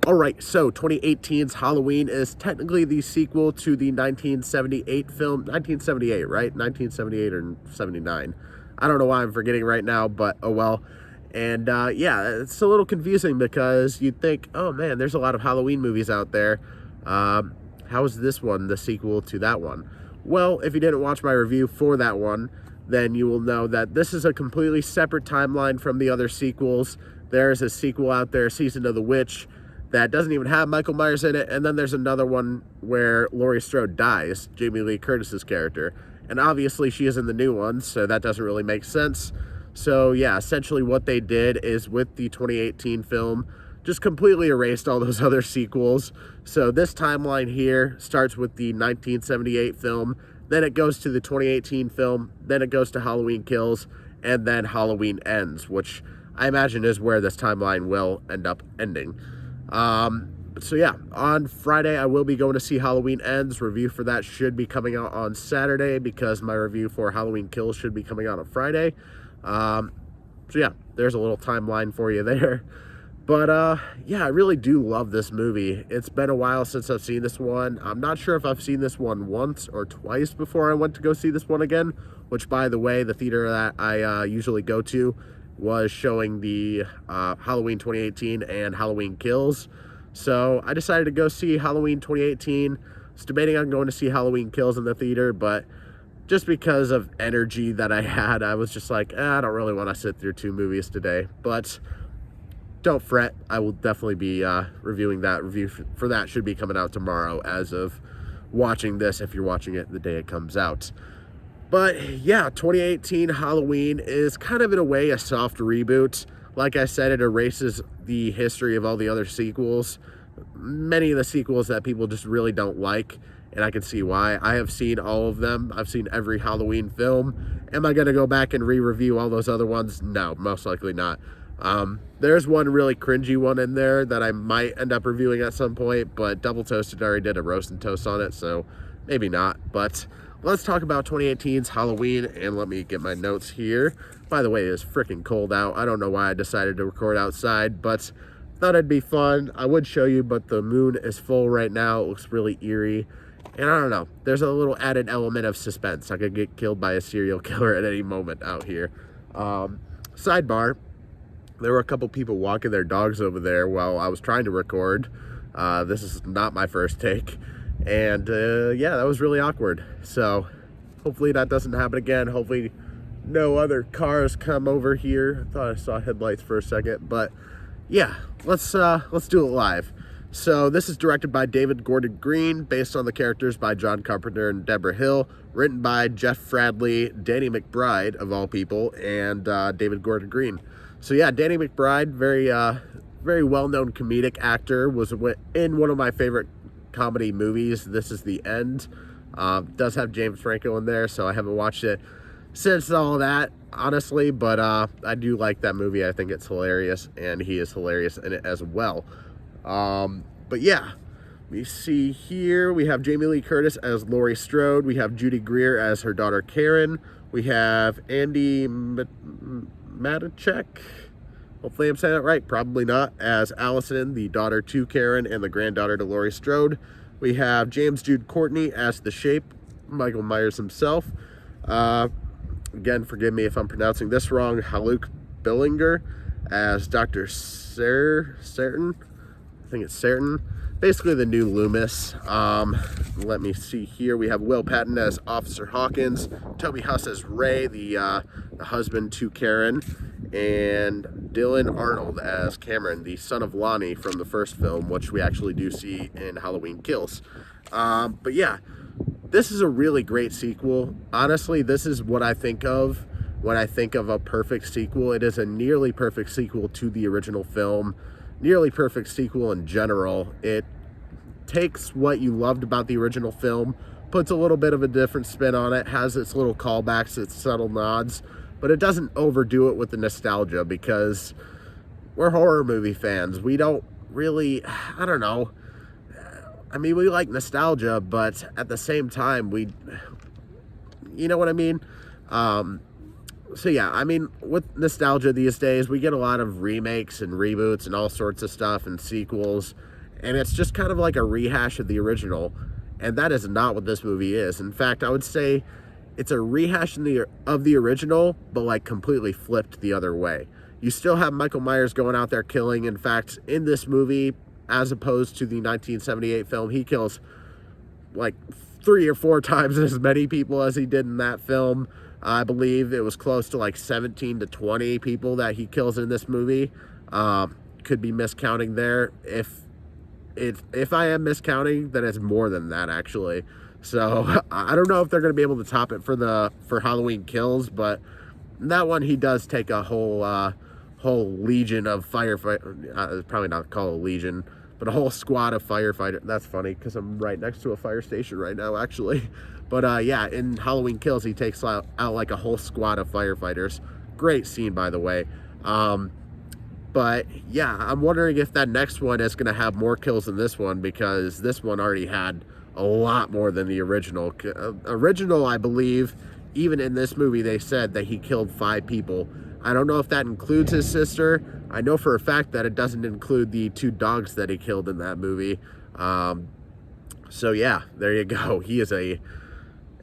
All right, so 2018's Halloween is technically the sequel to the 1978 film. 1978, right? 1978 or 79. I don't know why I'm forgetting right now, but oh well. And yeah, it's a little confusing because you'd think, oh man, there's a lot of Halloween movies out there. How is this one the sequel to that one? Well, if you didn't watch my review for that one, then you will know that this is a completely separate timeline from the other sequels. There's a sequel out there, Season of the Witch, that doesn't even have Michael Myers in it, and then there's another one where Laurie Strode dies, Jamie Lee Curtis's character, and obviously she is in the new one, so that doesn't really make sense. So yeah, essentially what they did is with the 2018 film, just completely erased all those other sequels. So this timeline here starts with the 1978 film, then it goes to the 2018 film, then it goes to Halloween Kills, and then Halloween Ends, which I imagine is where this timeline will end up ending. So yeah, on Friday I will be going to see Halloween Ends. Review for that should be coming out on Saturday because my review for Halloween Kills should be coming out on Friday. So yeah, there's a little timeline for you there. But yeah, I really do love this movie. It's been a while since I've seen this one. I'm not sure if I've seen this one once or twice before I went to go see this one again, which by the way, the theater that I usually go to was showing the Halloween 2018 and Halloween Kills. So I decided to go see Halloween 2018. I was debating on going to see Halloween Kills in the theater, but just because of energy that I had, I was just like, I don't really want to sit through two movies today. But don't fret, I will definitely be reviewing that. Review for that should be coming out tomorrow as of watching this, if you're watching it the day it comes out. But yeah, 2018 Halloween is kind of in a way a soft reboot. Like I said, it erases the history of all the other sequels. Many of the sequels that people just really don't like, and I can see why. I have seen all of them. I've seen every Halloween film. Am I going to go back and re-review all those other ones? No, most likely not. There's one really cringy one in there that I might end up reviewing at some point, but Double Toasted already did a roast and toast on it, so maybe not. But let's talk about 2018's Halloween, and let me get my notes here. By the way, it is freaking cold out. I don't know why I decided to record outside, but thought it'd be fun. I would show you, but the moon is full right now. It looks really eerie, and I don't know. There's a little added element of suspense. I could get killed by a serial killer at any moment out here. Sidebar, there were a couple people walking their dogs over there while I was trying to record. This is not my first take. And yeah, that was really awkward. So hopefully that doesn't happen again. Hopefully no other cars come over here. I thought I saw headlights for a second, but yeah, let's do it live. So this is directed by David Gordon Green, based on the characters by John Carpenter and Deborah Hill, written by Jeff Fradley, Danny McBride of all people, and David Gordon Green. So yeah, Danny McBride, very well-known comedic actor, was in one of my favorite comedy movies, This Is the End. Does have James Franco in there, so I haven't watched it since all that, honestly, but I do like that movie. I think it's hilarious, and he is hilarious in it as well. But yeah, we see here, we have Jamie Lee Curtis as Laurie Strode, we have Judy Greer as her daughter Karen, we have Andy Matichek, hopefully I'm saying that right, probably not, as Allison, the daughter to Karen and the granddaughter to Laurie Strode. We have James Jude Courtney as the Shape, Michael Myers himself. Again, forgive me if I'm pronouncing this wrong, Haluk Billinger as Dr. Certain. I think it's Certain. Basically the new Loomis. Let me see here. We have Will Patton as Officer Hawkins, Toby Huss as Ray, the husband to Karen, and Dylan Arnold as Cameron, the son of Lonnie from the first film, which we actually do see in Halloween Kills. But yeah, this is a really great sequel. Honestly, this is what I think of when I think of a perfect sequel. It is a nearly perfect sequel to the original film. Nearly perfect sequel in general. It takes what you loved about the original film, puts a little bit of a different spin on it, has its little callbacks, its subtle nods, but it doesn't overdo it with the nostalgia, because we're horror movie fans. We don't really, I don't know. I mean, we like nostalgia, but at the same time, you know what I mean? So yeah, I mean, with nostalgia these days, we get a lot of remakes and reboots and all sorts of stuff and sequels. and it's just kind of like a rehash of the original, and that is not what this movie is. In fact, I would say it's a rehash of the original, but like completely flipped the other way. You still have Michael Myers going out there killing. In fact, in this movie, as opposed to the 1978 film, he kills like 3 or 4 times as many people as he did in that film. I believe it was close to like 17 to 20 people that he kills in this movie. Could be miscounting there. If I am miscounting, then it's more than that, actually. So I don't know if they're going to be able to top it for Halloween Kills, but that one he does take a whole legion of firefighters. Probably not called a legion, but a whole squad of firefighters. That's funny because I'm right next to a fire station right now, actually. But yeah, in Halloween Kills, he takes out like a whole squad of firefighters. Great scene, by the way. But yeah, I'm wondering if that next one is going to have more kills than this one, because this one already had a lot more than the original. Original, I believe, even in this movie, they said that he killed 5 people. I don't know if that includes his sister. I know for a fact that it doesn't include the 2 dogs that he killed in that movie. So yeah, there you go. He is a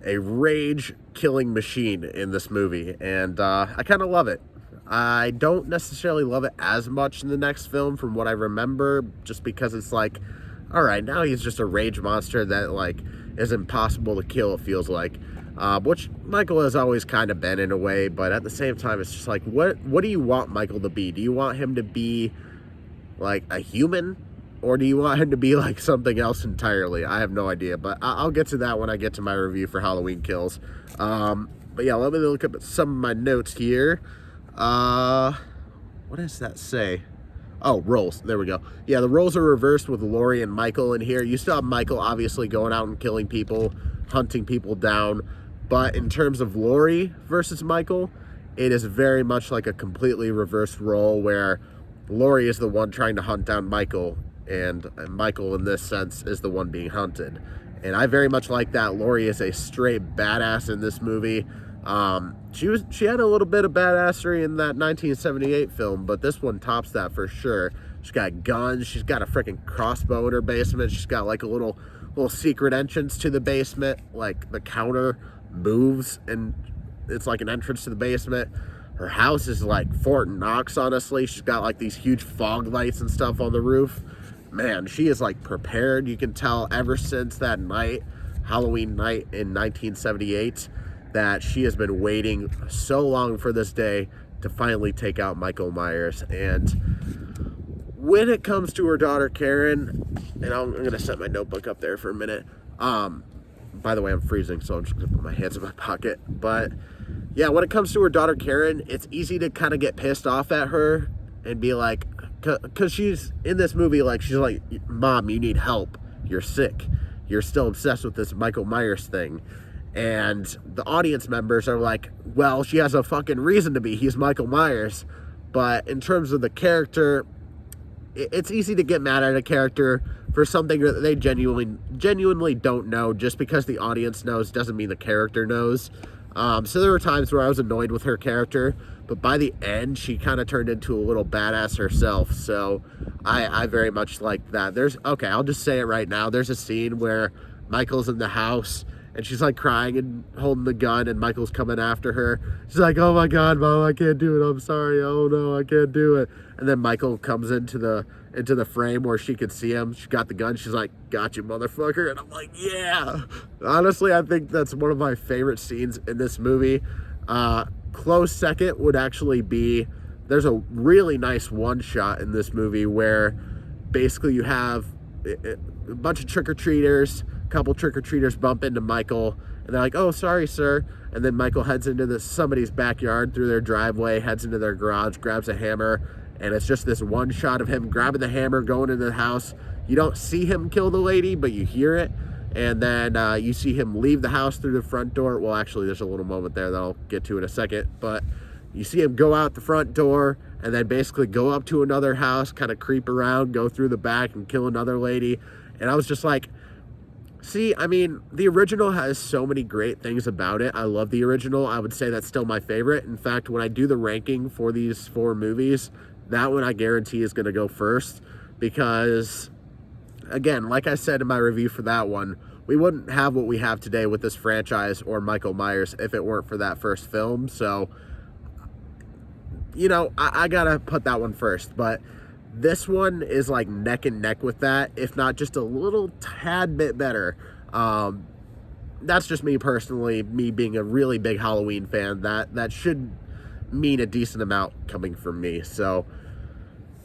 rage-killing machine in this movie, and I kind of love it. I don't necessarily love it as much in the next film from what I remember, just because it's like, all right, now he's just a rage monster that like is impossible to kill, it feels like. Which Michael has always kind of been in a way, but at the same time, it's just like, what do you want Michael to be? Do you want him to be like a human, or do you want him to be like something else entirely? I have no idea, but I'll get to that when I get to my review for Halloween Kills. But yeah, let me look up at some of my notes here. What does that say? Oh, roles. There we go. Yeah, the roles are reversed with Laurie and Michael in here. You still have Michael obviously going out and killing people, hunting people down. But in terms of Laurie versus Michael, it is very much like a completely reversed role where Laurie is the one trying to hunt down Michael, and Michael in this sense is the one being hunted. And I very much like that. Laurie is a straight badass in this movie. She had a little bit of badassery in that 1978 film, but this one tops that for sure. She's got guns. She's got a freaking crossbow in her basement. She's got like a little secret entrance to the basement. Like the counter moves and it's like an entrance to the basement. Her house is like Fort Knox, honestly. She's got like these huge fog lights and stuff on the roof. Man, she is like prepared. You can tell ever since that night, Halloween night in 1978, that she has been waiting so long for this day to finally take out Michael Myers. And when it comes to her daughter Karen, and I'm going to set my notebook up there for a minute. By the way, I'm freezing, so I'm just going to put my hands in my pocket. But yeah, when it comes to her daughter Karen, it's easy to kind of get pissed off at her and be like, because she's in this movie, like, she's like, Mom, you need help. You're sick. You're still obsessed with this Michael Myers thing. And the audience members are like, well, she has a fucking reason to be. He's Michael Myers. But in terms of the character, it's easy to get mad at a character for something that they genuinely don't know. Just because the audience knows doesn't mean the character knows. So there were times where I was annoyed with her character, but by the end, she kind of turned into a little badass herself. So I very much like that. Okay, I'll just say it right now. There's a scene where Michael's in the house, and she's like crying and holding the gun, and Michael's coming after her. She's like, oh my God, Mom, I can't do it. I'm sorry. Oh no, I can't do it. And then Michael comes into the frame where she could see him. She got the gun. She's like, got you, motherfucker. And I'm like, yeah. Honestly, I think that's one of my favorite scenes in this movie. Close second would actually be, there's a really nice one shot in this movie where basically you have a bunch of trick-or-treaters. A couple trick-or-treaters bump into Michael, and they're like, oh, sorry, sir. And then Michael heads into somebody's backyard through their driveway, heads into their garage, grabs a hammer, and it's just this one shot of him grabbing the hammer, going into the house. You don't see him kill the lady, but you hear it. And then you see him leave the house through the front door. Well, actually, there's a little moment there that I'll get to in a second. But you see him go out the front door and then basically go up to another house, kind of creep around, go through the back and kill another lady. And I was just like, see, I mean, the original has so many great things about it. I love the original. I would say that's still my favorite. In fact, when I do the ranking for these 4 movies, that one I guarantee is going to go first, because again, like I said in my review for that one, we wouldn't have what we have today with this franchise or Michael Myers if it weren't for that first film. So, I gotta put that one first. But this one is like neck and neck with that, if not just a little tad bit better. That's just me personally, me being a really big Halloween fan. That should mean a decent amount coming from me. So,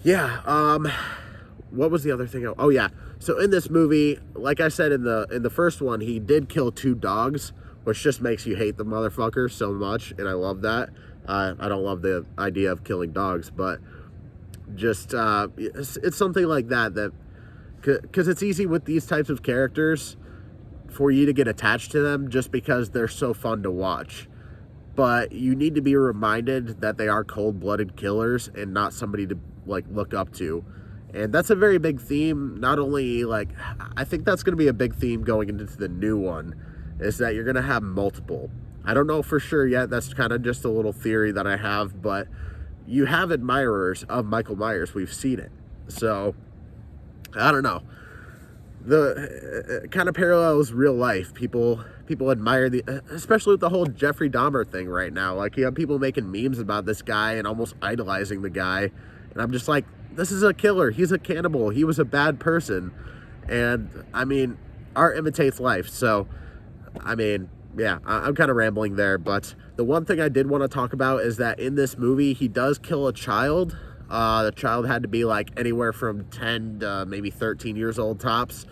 yeah. What was the other thing? Oh yeah. So in this movie, like I said in the first one, he did kill 2 dogs, which just makes you hate the motherfucker so much, and I love that. I don't love the idea of killing dogs, but just it's something like that because it's easy with these types of characters for you to get attached to them just because they're so fun to watch. But you need to be reminded that they are cold-blooded killers and not somebody to like look up to. And that's a very big theme. Not only, I think that's going to be a big theme going into the new one, is that you're going to have multiple. I don't know for sure yet. That's kind of just a little theory that I have, but you have admirers of Michael Myers. We've seen it. So, I don't know. The kind of parallels real life. People admire especially with the whole Jeffrey Dahmer thing right now. Like, you have people making memes about this guy and almost idolizing the guy. And I'm just like, this is a killer. He's a cannibal. He was a bad person. And, I mean, art imitates life. So, I mean, yeah, I'm kind of rambling there. But the one thing I did want to talk about is that in this movie, he does kill a child. The child had to be, anywhere from 10 to maybe 13 years old tops.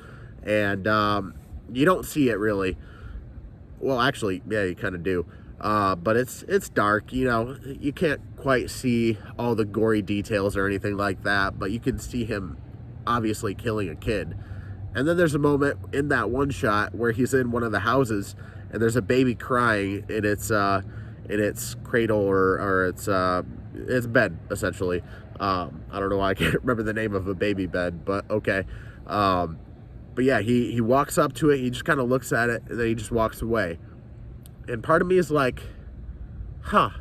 And you don't see it, really. Well, actually, yeah, you kind of do. But it's dark, you can't quite see all the gory details or anything like that, but you can see him obviously killing a kid. And then there's a moment in that one shot where he's in one of the houses and there's a baby crying in its cradle or its bed, essentially. I don't know why I can't remember the name of a baby bed, but okay. But yeah, he walks up to it, he just kind of looks at it, and then he just walks away. And part of me is like, I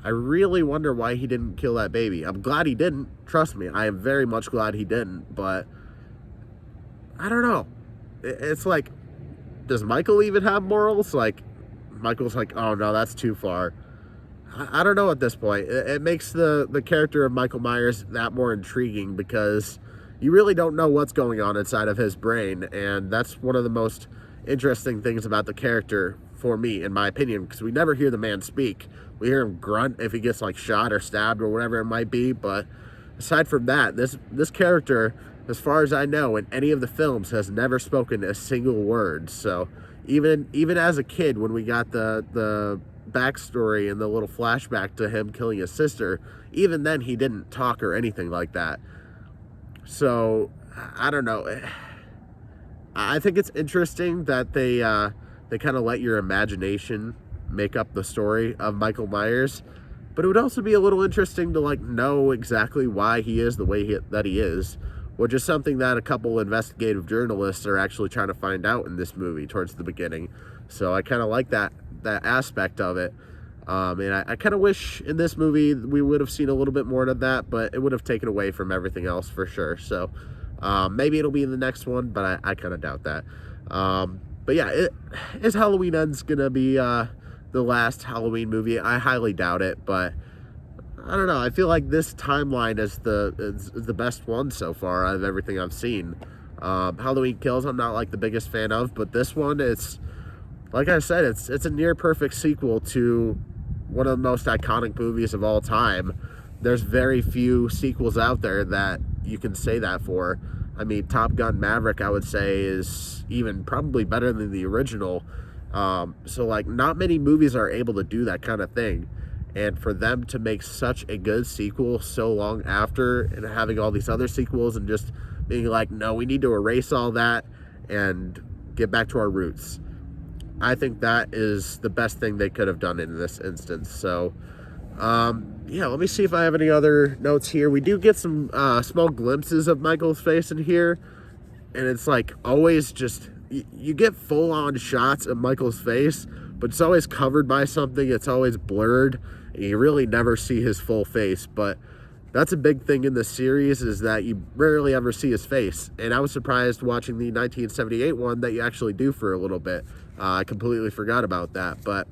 really wonder why he didn't kill that baby. I'm glad he didn't. Trust me, I am very much glad he didn't. But I don't know. It's like, does Michael even have morals? Like, Michael's like, oh no, that's too far. I don't know at this point. It makes the character of Michael Myers that more intriguing because you really don't know what's going on inside of his brain. And that's one of the most interesting things about the character for me, in my opinion, because we never hear the man speak. We hear him grunt if he gets shot or stabbed or whatever it might be, but aside from that, this character, as far as I know, in any of the films has never spoken a single word. So even as a kid, when we got the backstory and the little flashback to him killing his sister, even then he didn't talk or anything like that. So I don't know. I think it's interesting that they kind of let your imagination make up the story of Michael Myers, but it would also be a little interesting to know exactly why he is the way that he is, which is something that a couple investigative journalists are actually trying to find out in this movie towards the beginning. So I kind of like that aspect of it. And I kind of wish in this movie we would have seen a little bit more of that, but it would have taken away from everything else for sure. So maybe it'll be in the next one, but I kind of doubt that. But yeah, is Halloween Ends gonna be the last Halloween movie? I highly doubt it, but I don't know. I feel like this timeline is the best one so far out of everything I've seen. Halloween Kills, I'm not the biggest fan of, but this one, it's like I said, it's a near perfect sequel to one of the most iconic movies of all time. There's very few sequels out there that you can say that for. I mean, Top Gun Maverick, I would say, is even probably better than the original. So not many movies are able to do that kind of thing. And for them to make such a good sequel so long after, and having all these other sequels and just being like, no, we need to erase all that and get back to our roots. I think that is the best thing they could have done in this instance. So, yeah, let me see if I have any other notes here. We do get some small glimpses of Michael's face in here, and it's always just, you get full-on shots of Michael's face, but it's always covered by something. It's always blurred, and you really never see his full face. But That's a big thing in the series, is that you rarely ever see his face. And I was surprised watching the 1978 one that you actually do for a little bit. I completely forgot about that. But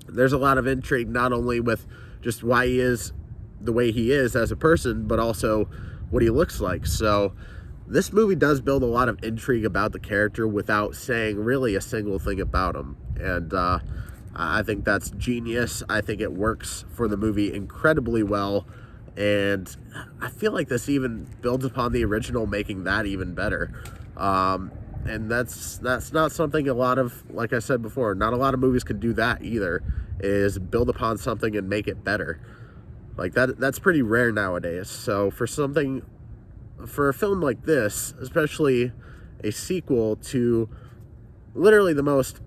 there's a lot of intrigue, not only with just why he is the way he is as a person, but also what he looks like. So this movie does build a lot of intrigue about the character without saying really a single thing about him. And I think that's genius. I think it works for the movie incredibly well. And I feel like this even builds upon the original, making that even better. And that's not something a lot of, like I said before, not a lot of movies can do that either, is build upon something and make it better. Like that's pretty rare nowadays. So for a film like this, especially a sequel to literally the most,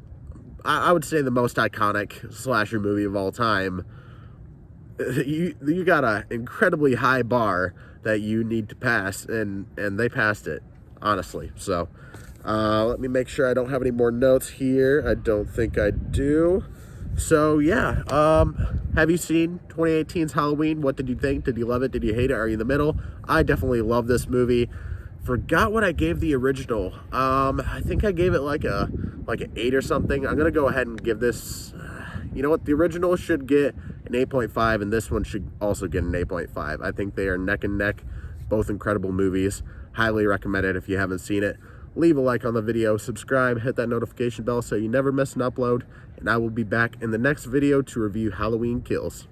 I would say the most iconic slasher movie of all time, you got an incredibly high bar that you need to pass, and they passed it, honestly. So let me make sure I don't have any more notes here. I don't think I do. So yeah, have you seen 2018's Halloween? What did you think? Did you love it? Did you hate it? Are you in the middle? I definitely love this movie. Forgot what I gave the original. I think I gave it like an 8 or something. I'm gonna go ahead and give this, you know what, the original should get an 8.5, and this one should also get an 8.5. I think they are neck and neck, both incredible movies. Highly recommend it if you haven't seen it. Leave a like on the video, subscribe, hit that notification bell so you never miss an upload, and I will be back in the next video to review Halloween Kills.